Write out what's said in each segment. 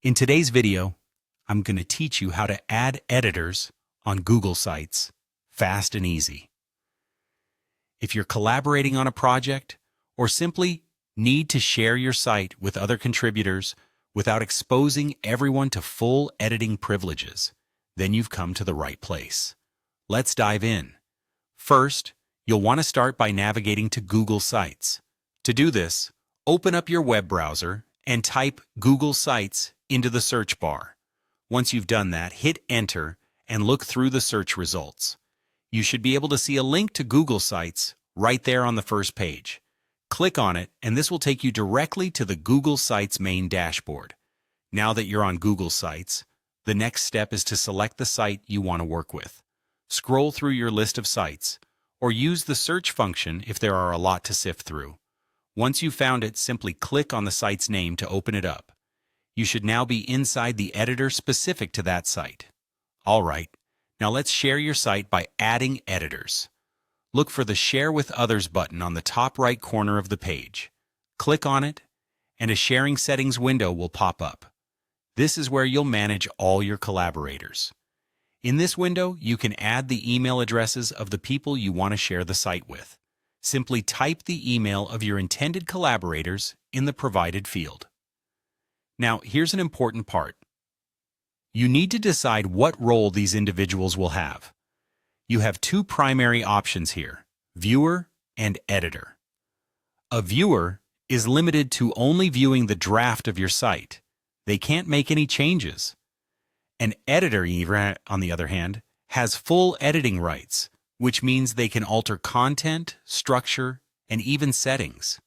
In today's video, I'm going to teach you how to add editors on Google Sites fast and easy. If you're collaborating on a project or simply need to share your site with other contributors without exposing everyone to full editing privileges, then you've come to the right place. Let's dive in. First, you'll want to start by navigating to Google Sites. To do this, open up your web browser and type Google Sites into the search bar. Once you've done that, hit Enter and look through the search results. You should be able to see a link to Google Sites right there on the first page. Click on it, and this will take you directly to the Google Sites main dashboard. Now that you're on Google Sites, the next step is to select the site you want to work with. Scroll through your list of sites, or use the search function if there are a lot to sift through. Once you've found it, simply click on the site's name to open it up. You should now be inside the editor specific to that site. All right, now let's share your site by adding editors. Look for the Share with Others button on the top right corner of the page. Click on it, and a sharing settings window will pop up. This is where you'll manage all your collaborators. In this window, you can add the email addresses of the people you want to share the site with. Simply type the email of your intended collaborators in the provided field. Now, here's an important part. You need to decide what role these individuals will have. You have two primary options here, viewer and editor. A viewer is limited to only viewing the draft of your site. They can't make any changes. An editor, on the other hand, has full editing rights, which means they can alter content, structure, and even settings.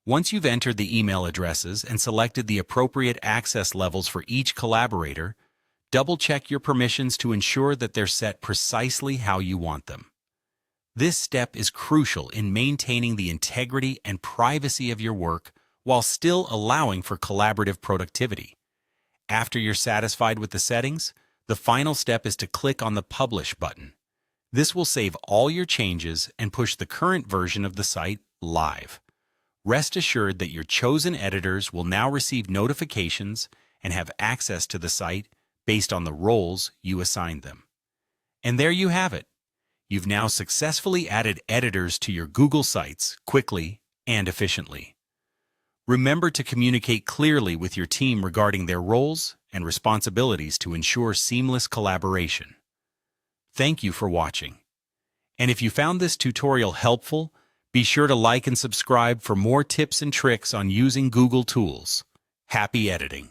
Once you've entered the email addresses and selected the appropriate access levels for each collaborator, double-check your permissions to ensure that they're set precisely how you want them. This step is crucial in maintaining the integrity and privacy of your work while still allowing for collaborative productivity. After you're satisfied with the settings, the final step is to click on the Publish button. This will save all your changes and push the current version of the site live. Rest assured that your chosen editors will now receive notifications and have access to the site based on the roles you assigned them. And there you have it. You've now successfully added editors to your Google Sites quickly and efficiently. Remember to communicate clearly with your team regarding their roles and responsibilities to ensure seamless collaboration. Thank you for watching. And if you found this tutorial helpful, be sure to like and subscribe for more tips and tricks on using Google tools. Happy editing!